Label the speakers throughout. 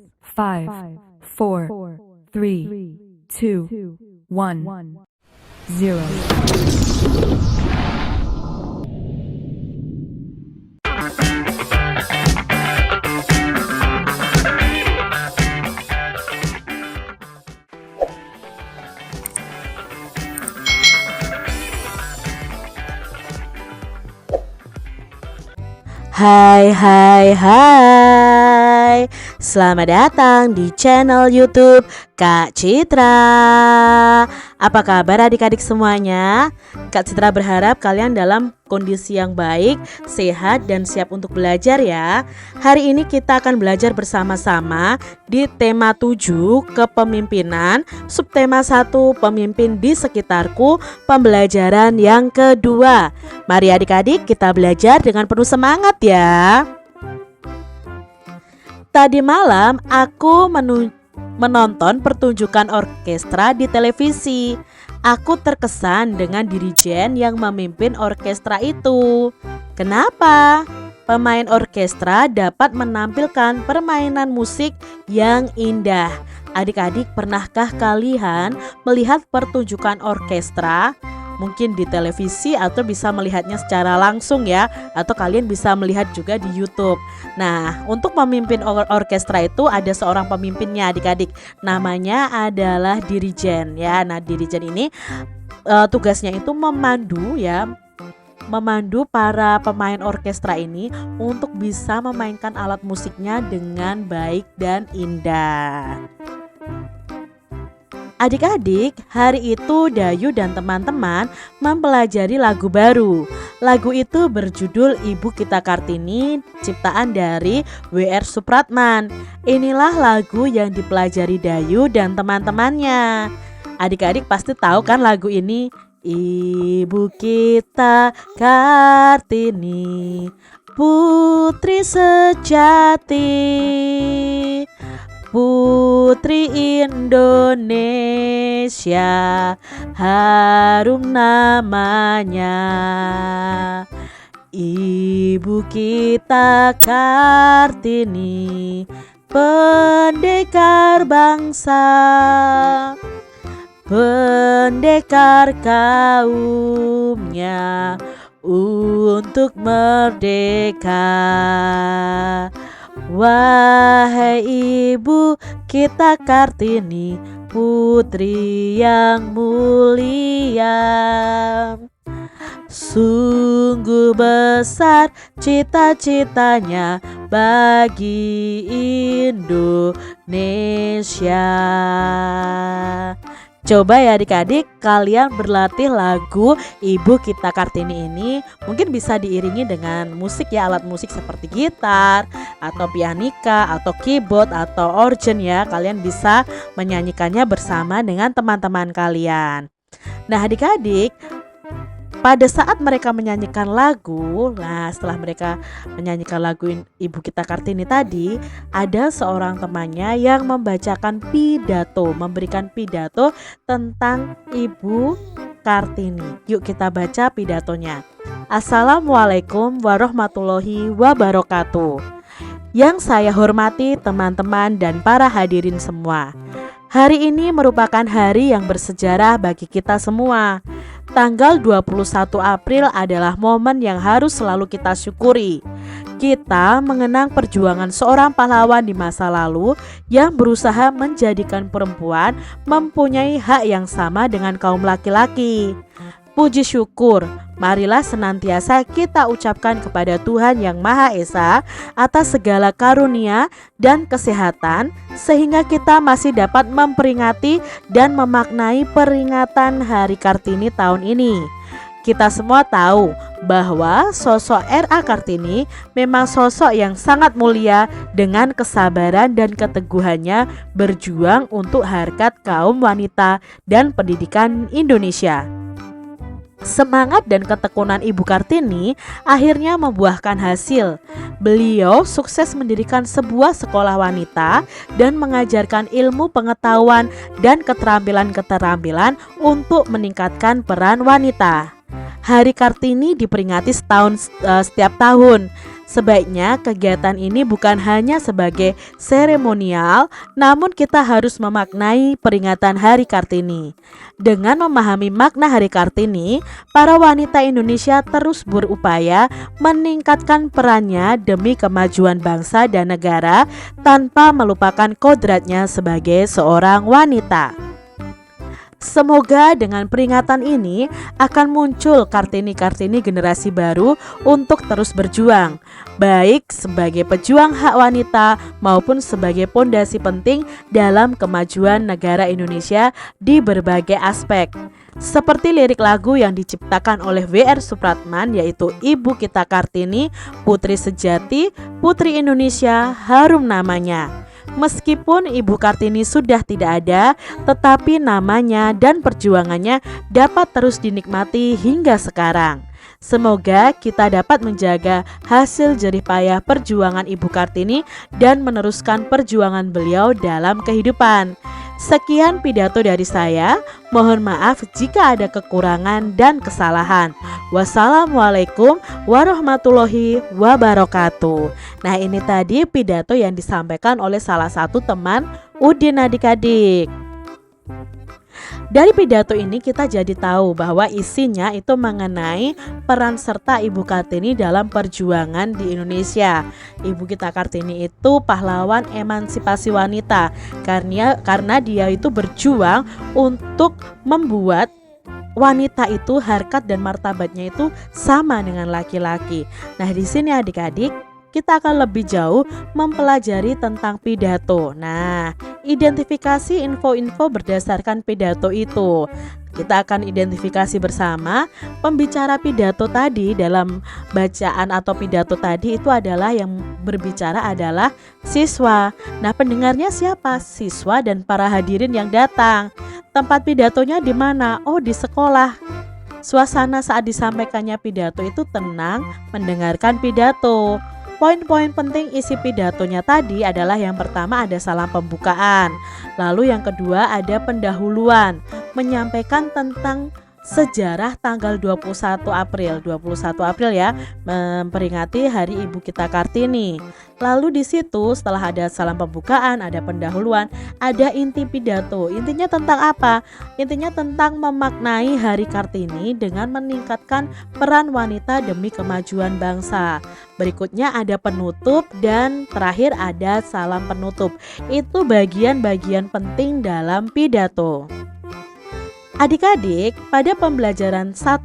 Speaker 1: 5, 4, 3, 2, 1, 0.
Speaker 2: Hai. Selamat datang di channel YouTube Kak Citra. Apa kabar adik-adik semuanya? Kak Citra berharap kalian dalam kondisi yang baik, sehat, dan siap untuk belajar ya. Hari ini kita akan belajar bersama-sama di tema 7 kepemimpinan, subtema 1 pemimpin di sekitarku, pembelajaran yang kedua. Mari adik-adik kita belajar dengan penuh semangat ya. Tadi malam aku menonton pertunjukan orkestra di televisi. Aku terkesan dengan dirijen yang memimpin orkestra itu. Kenapa? Pemain orkestra dapat menampilkan permainan musik yang indah. Adik-adik, pernahkah kalian melihat pertunjukan orkestra? Mungkin di televisi atau bisa melihatnya secara langsung ya, atau kalian bisa melihat juga di YouTube. Nah, untuk memimpin orkestra itu ada seorang pemimpinnya adik-adik. Namanya adalah dirijen ya. Nah, dirijen ini tugasnya itu memandu para pemain orkestra ini untuk bisa memainkan alat musiknya dengan baik dan indah. Adik-adik, hari itu Dayu dan teman-teman mempelajari lagu baru. Lagu itu berjudul Ibu Kita Kartini, ciptaan dari W.R. Supratman. Inilah lagu yang dipelajari Dayu dan teman-temannya. Adik-adik pasti tahu kan lagu ini? Ibu kita Kartini, putri sejati, putri Indonesia, harum namanya. Ibu kita Kartini, pendekar bangsa, pendekar kaumnya untuk merdeka. Wahai Ibu kita Kartini, putri yang mulia, sungguh besar cita-citanya bagi Indonesia. Coba ya adik-adik, kalian berlatih lagu Ibu Kita Kartini ini. Mungkin bisa diiringi dengan musik ya, alat musik seperti gitar atau pianika atau keyboard atau organ ya. Kalian bisa menyanyikannya bersama dengan teman-teman kalian. Nah adik-adik, pada saat mereka menyanyikan lagu, setelah mereka menyanyikan lagu Ibu Kita Kartini tadi, ada seorang temannya yang membacakan pidato, memberikan pidato tentang Ibu Kartini. Yuk kita baca pidatonya. Assalamualaikum warahmatullahi wabarakatuh. Yang saya hormati teman-teman dan para hadirin semua. Hari ini merupakan hari yang bersejarah bagi kita semua. Tanggal 21 April adalah momen yang harus selalu kita syukuri. Kita mengenang perjuangan seorang pahlawan di masa lalu yang berusaha menjadikan perempuan mempunyai hak yang sama dengan kaum laki-laki. Puji syukur, marilah senantiasa kita ucapkan kepada Tuhan Yang Maha Esa atas segala karunia dan kesehatan, sehingga kita masih dapat memperingati dan memaknai peringatan Hari Kartini tahun ini. Kita semua tahu bahwa sosok R.A. Kartini memang sosok yang sangat mulia dengan kesabaran dan keteguhannya berjuang untuk harkat kaum wanita dan pendidikan Indonesia. Semangat dan ketekunan Ibu Kartini akhirnya membuahkan hasil. Beliau sukses mendirikan sebuah sekolah wanita dan mengajarkan ilmu pengetahuan dan keterampilan-keterampilan untuk meningkatkan peran wanita. Hari Kartini diperingati setiap tahun. Sebaiknya kegiatan ini bukan hanya sebagai seremonial, namun kita harus memaknai peringatan Hari Kartini. Dengan memahami makna Hari Kartini, para wanita Indonesia terus berupaya meningkatkan perannya demi kemajuan bangsa dan negara tanpa melupakan kodratnya sebagai seorang wanita. Semoga dengan peringatan ini akan muncul Kartini-Kartini generasi baru untuk terus berjuang, baik sebagai pejuang hak wanita maupun sebagai pondasi penting dalam kemajuan negara Indonesia di berbagai aspek. Seperti lirik lagu yang diciptakan oleh W.R. Supratman, yaitu Ibu Kita Kartini, Putri Sejati, Putri Indonesia, harum namanya. Meskipun Ibu Kartini sudah tidak ada, tetapi namanya dan perjuangannya dapat terus dinikmati hingga sekarang. Semoga kita dapat menjaga hasil jerih payah perjuangan Ibu Kartini dan meneruskan perjuangan beliau dalam kehidupan. Sekian pidato dari saya. Mohon maaf jika ada kekurangan dan kesalahan. Wassalamualaikum warahmatullahi wabarakatuh. Nah, ini tadi pidato yang disampaikan oleh salah satu teman Udin adik-adik. Dari pidato ini kita jadi tahu bahwa isinya itu mengenai peran serta Ibu Kartini dalam perjuangan di Indonesia. Ibu kita Kartini itu pahlawan emansipasi wanita karena dia itu berjuang untuk membuat wanita itu harkat dan martabatnya itu sama dengan laki-laki. Nah, di sini adik-adik kita akan lebih jauh mempelajari tentang pidato. Nah, identifikasi info-info berdasarkan pidato itu. Kita akan identifikasi bersama pembicara pidato tadi dalam bacaan atau pidato tadi itu adalah yang berbicara adalah siswa. Nah, pendengarnya siapa? Siswa dan para hadirin yang datang. Tempat pidatonya di mana? Oh, di sekolah. Suasana saat disampaikannya pidato itu tenang mendengarkan pidato. Poin-poin penting isi pidatonya tadi adalah yang pertama ada salam pembukaan, lalu yang kedua ada pendahuluan, menyampaikan tentang sejarah tanggal 21 April ya, memperingati Hari Ibu Kita Kartini. Lalu di situ setelah ada salam pembukaan, ada pendahuluan, ada inti pidato. Intinya tentang apa? Intinya tentang memaknai Hari Kartini dengan meningkatkan peran wanita demi kemajuan bangsa. Berikutnya ada penutup dan terakhir ada salam penutup. Itu bagian-bagian penting dalam pidato. Adik-adik, pada pembelajaran 1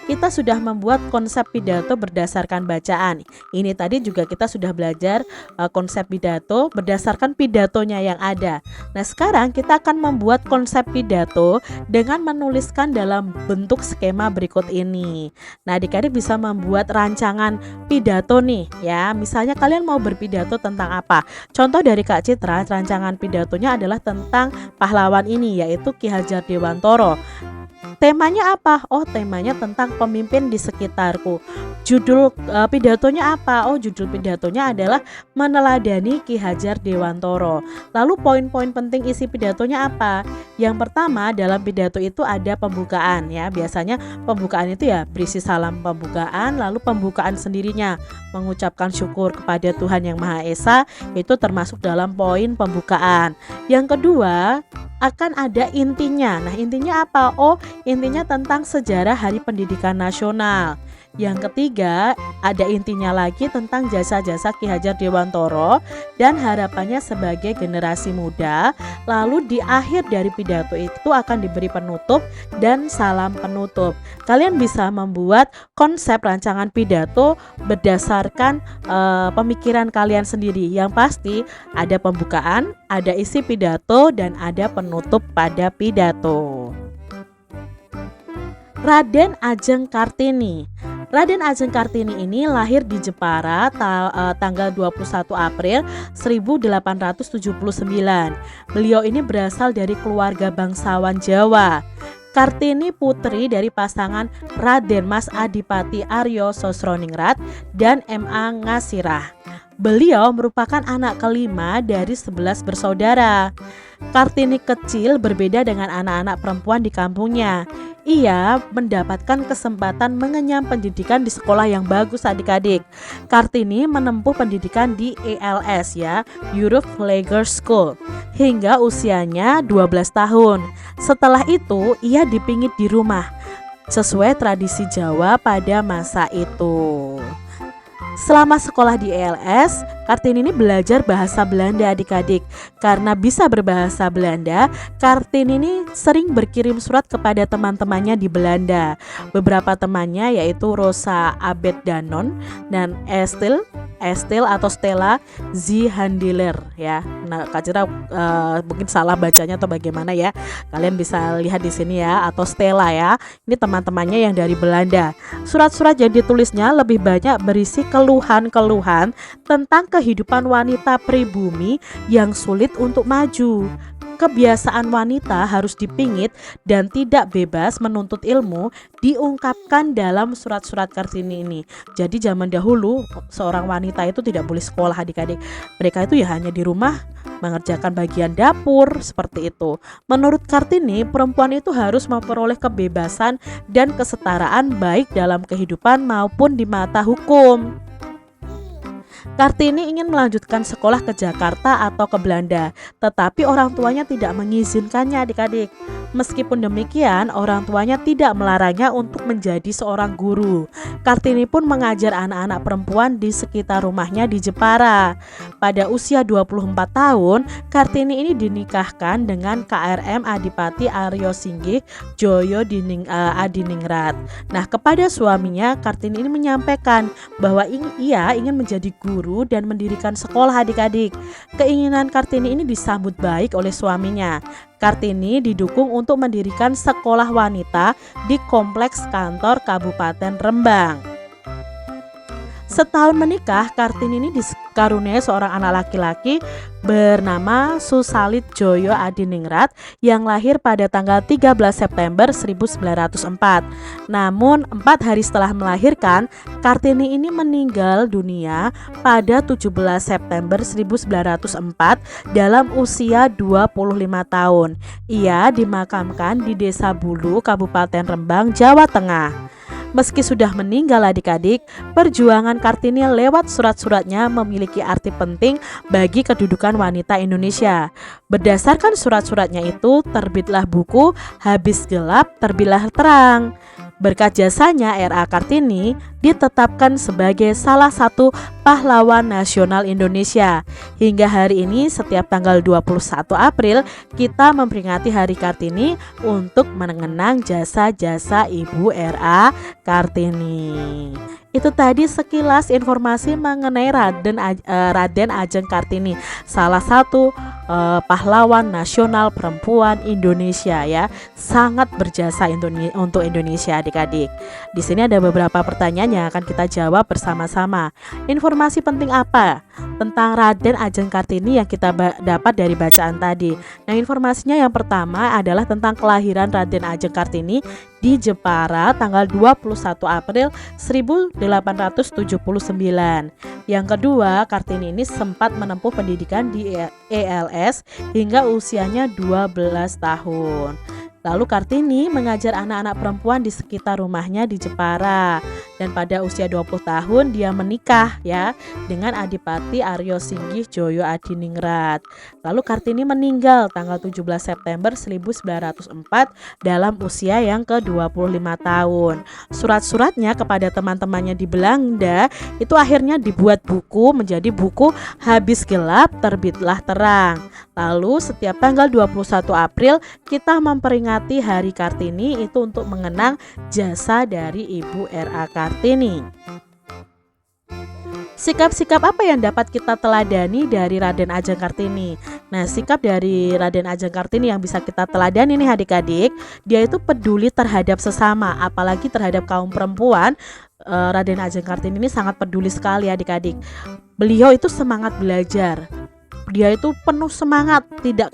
Speaker 2: kita sudah membuat konsep pidato berdasarkan bacaan. Ini tadi juga kita sudah belajar konsep pidato berdasarkan pidatonya yang ada. Nah, sekarang kita akan membuat konsep pidato dengan menuliskan dalam bentuk skema berikut ini. Nah, adik-adik bisa membuat rancangan pidato nih ya. Misalnya kalian mau berpidato tentang apa? Contoh dari Kak Citra, rancangan pidatonya adalah tentang pahlawan ini, yaitu Ki Hajar Dewantoro. Temanya apa? Oh, temanya tentang pemimpin di sekitarku. Judul pidatonya apa? Oh, judul pidatonya adalah meneladani Ki Hajar Dewantoro. Lalu poin-poin penting isi pidatonya apa? Yang pertama dalam pidato itu ada pembukaan ya. Biasanya pembukaan itu ya berisi salam pembukaan, lalu pembukaan sendirinya mengucapkan syukur kepada Tuhan Yang Maha Esa, itu termasuk dalam poin pembukaan. Yang kedua akan ada intinya. Nah, intinya apa? Oh, intinya tentang sejarah Hari Pendidikan Nasional. Yang ketiga, ada intinya lagi tentang jasa-jasa Ki Hajar Dewantoro dan harapannya sebagai generasi muda. Lalu di akhir dari pidato itu akan diberi penutup dan salam penutup. Kalian bisa membuat konsep rancangan pidato berdasarkan pemikiran kalian sendiri. Yang pasti ada pembukaan, ada isi pidato, dan ada penutup pada pidato. Raden Ajeng Kartini. Raden Ajeng Kartini ini lahir di Jepara tanggal 21 April 1879. Beliau ini berasal dari keluarga bangsawan Jawa. Kartini putri dari pasangan Raden Mas Adipati Aryo Sosroningrat dan M.A. Ngasirah. Beliau merupakan anak kelima dari 11 bersaudara. Kartini kecil berbeda dengan anak-anak perempuan di kampungnya. Ia mendapatkan kesempatan mengenyam pendidikan di sekolah yang bagus adik-adik. Kartini menempuh pendidikan di ELS ya, Europe Lager School, hingga usianya 12 tahun. Setelah itu ia dipingit di rumah, sesuai tradisi Jawa pada masa itu. Selama sekolah di ELS, Kartini ini belajar bahasa Belanda adik-adik. Karena bisa berbahasa Belanda, Kartini ini sering berkirim surat kepada teman-temannya di Belanda. Beberapa temannya yaitu Rosa Abed Danon dan Estel atau Stella Zihandiler ya. Nah, Kak Cira mungkin salah bacanya atau bagaimana ya. Kalian bisa lihat di sini ya, atau Stella ya. Ini teman-temannya yang dari Belanda. Surat-surat yang ditulisnya lebih banyak berisi keluhan-keluhan tentang kehidupan wanita pribumi yang sulit untuk maju. Kebiasaan wanita harus dipingit dan tidak bebas menuntut ilmu diungkapkan dalam surat-surat Kartini ini. Jadi zaman dahulu seorang wanita itu tidak boleh sekolah adik-adik. Mereka itu ya hanya di rumah mengerjakan bagian dapur seperti itu. Menurut Kartini, perempuan itu harus memperoleh kebebasan dan kesetaraan baik dalam kehidupan maupun di mata hukum. Kartini ingin melanjutkan sekolah ke Jakarta atau ke Belanda, tetapi orang tuanya tidak mengizinkannya adik-adik. Meskipun demikian, orang tuanya tidak melarangnya untuk menjadi seorang guru. Kartini pun mengajar anak-anak perempuan di sekitar rumahnya di Jepara. Pada usia 24 tahun, Kartini ini dinikahkan dengan KRM Adipati Aryo Singgih Joyo Adiningrat. Nah, kepada suaminya, Kartini ini menyampaikan bahwa ia ingin menjadi guru dan mendirikan sekolah adik-adik. Keinginan Kartini ini disambut baik oleh suaminya. Kartini didukung untuk mendirikan sekolah wanita di kompleks kantor Kabupaten Rembang. Setahun menikah, Kartini ini dikaruniai seorang anak laki-laki bernama Susalit Joyo Adiningrat yang lahir pada tanggal 13 September 1904. Namun 4 hari setelah melahirkan, Kartini ini meninggal dunia pada 17 September 1904 dalam usia 25 tahun. Ia dimakamkan di Desa Bulu, Kabupaten Rembang, Jawa Tengah. Meski sudah meninggal adik-adik, perjuangan Kartini lewat surat-suratnya memiliki arti penting bagi kedudukan wanita Indonesia. Berdasarkan surat-suratnya itu, terbitlah buku Habis Gelap Terbitlah Terang. Berkat jasanya, R.A. Kartini ditetapkan sebagai salah satu pahlawan nasional Indonesia. Hingga hari ini setiap tanggal 21 April kita memperingati Hari Kartini untuk mengenang jasa-jasa Ibu R.A. Kartini. Itu tadi sekilas informasi mengenai Raden Ajeng Kartini, salah satu pahlawan nasional perempuan Indonesia ya, sangat berjasa untuk Indonesia adik-adik. Di sini ada beberapa pertanyaan yang akan kita jawab bersama-sama. Informasi penting apa tentang Raden Ajeng Kartini yang kita dapat dari bacaan tadi? Nah, informasinya yang pertama adalah tentang kelahiran Raden Ajeng Kartini di Jepara tanggal 21 April 1879. Yang kedua, Kartini ini sempat menempuh pendidikan di ELS hingga usianya 12 tahun. Lalu Kartini mengajar anak-anak perempuan di sekitar rumahnya di Jepara. Dan pada usia 20 tahun dia menikah ya dengan Adipati Aryo Singgih Joyo Adiningrat. Lalu Kartini meninggal tanggal 17 September 1904 dalam usia yang ke-25 tahun. Surat-suratnya kepada teman-temannya di Belanda itu akhirnya dibuat buku menjadi buku Habis Gelap Terbitlah Terang. Lalu setiap tanggal 21 April kita memperingati Hari Kartini itu untuk mengenang jasa dari Ibu R.A. Kartini. Sikap-sikap apa yang dapat kita teladani dari Raden Ajeng Kartini? Nah, sikap dari Raden Ajeng Kartini yang bisa kita teladani nih adik-adik, dia itu peduli terhadap sesama, apalagi terhadap kaum perempuan. Raden Ajeng Kartini ini sangat peduli sekali adik-adik. Beliau itu semangat belajar. Dia itu penuh semangat, tidak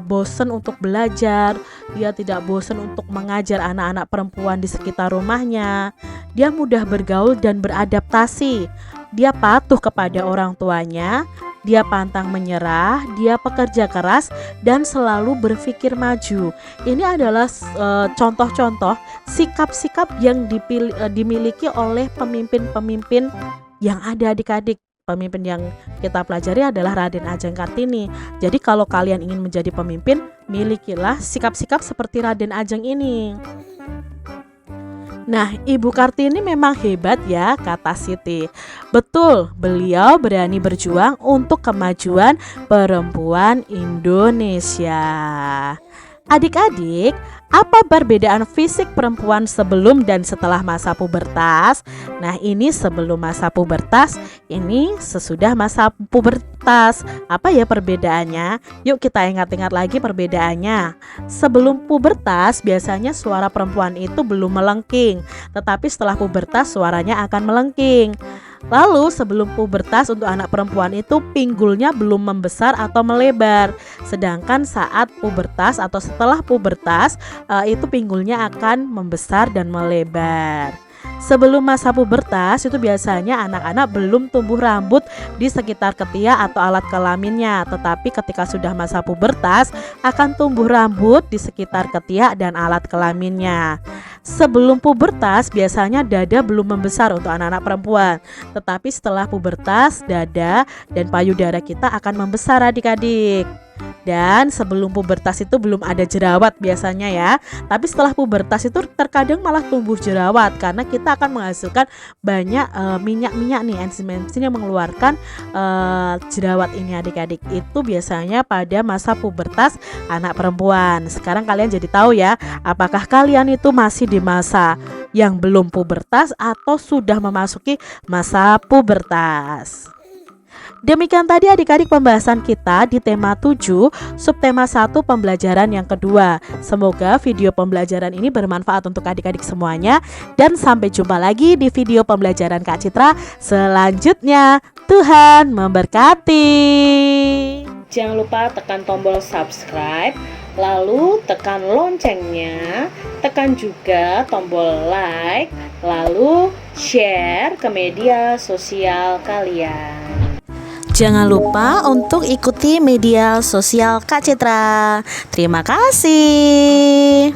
Speaker 2: bosan untuk belajar. Dia tidak bosan untuk mengajar anak-anak perempuan di sekitar rumahnya. Dia mudah bergaul dan beradaptasi. dia patuh kepada orang tuanya, dia pantang menyerah, dia pekerja keras dan selalu berpikir maju. Ini adalah contoh-contoh sikap-sikap yang dimiliki oleh pemimpin-pemimpin yang ada adik-adik. Pemimpin yang kita pelajari adalah Raden Ajeng Kartini. Jadi kalau kalian ingin menjadi pemimpin, milikilah sikap-sikap seperti Raden Ajeng ini. Nah, Ibu Kartini memang hebat ya, kata Siti. Betul, beliau berani berjuang untuk kemajuan perempuan Indonesia. Adik-adik, apa perbedaan fisik perempuan sebelum dan setelah masa pubertas? Nah, ini sebelum masa pubertas, ini sesudah masa pubertas. Apa ya perbedaannya? Yuk kita ingat-ingat lagi perbedaannya. Sebelum pubertas, biasanya suara perempuan itu belum melengking, tetapi setelah pubertas suaranya akan melengking. Lalu sebelum pubertas untuk anak perempuan itu pinggulnya belum membesar atau melebar. Sedangkan saat pubertas atau setelah pubertas itu pinggulnya akan membesar dan melebar. Sebelum masa pubertas itu biasanya anak-anak belum tumbuh rambut di sekitar ketiak atau alat kelaminnya. Tetapi ketika sudah masa pubertas akan tumbuh rambut di sekitar ketiak dan alat kelaminnya. Sebelum pubertas biasanya dada belum membesar untuk anak-anak perempuan. Tetapi setelah pubertas dada dan payudara kita akan membesar adik-adik. Dan sebelum pubertas itu belum ada jerawat biasanya ya. Tapi setelah pubertas itu terkadang malah tumbuh jerawat karena kita akan menghasilkan banyak minyak-minyak nih, enzim-enzim yang mengeluarkan jerawat ini adik-adik. Itu biasanya pada masa pubertas anak perempuan. Sekarang kalian jadi tahu ya, apakah kalian itu masih di masa yang belum pubertas atau sudah memasuki masa pubertas. Demikian tadi adik-adik pembahasan kita di tema 7, subtema 1 pembelajaran yang kedua. Semoga video pembelajaran ini bermanfaat untuk adik-adik semuanya. Dan sampai jumpa lagi di video pembelajaran Kak Citra selanjutnya. Tuhan memberkati.
Speaker 3: Jangan lupa tekan tombol subscribe, lalu tekan loncengnya, tekan juga tombol like, lalu share ke media sosial kalian.
Speaker 2: Jangan lupa untuk ikuti media sosial Kak Citra. Terima kasih.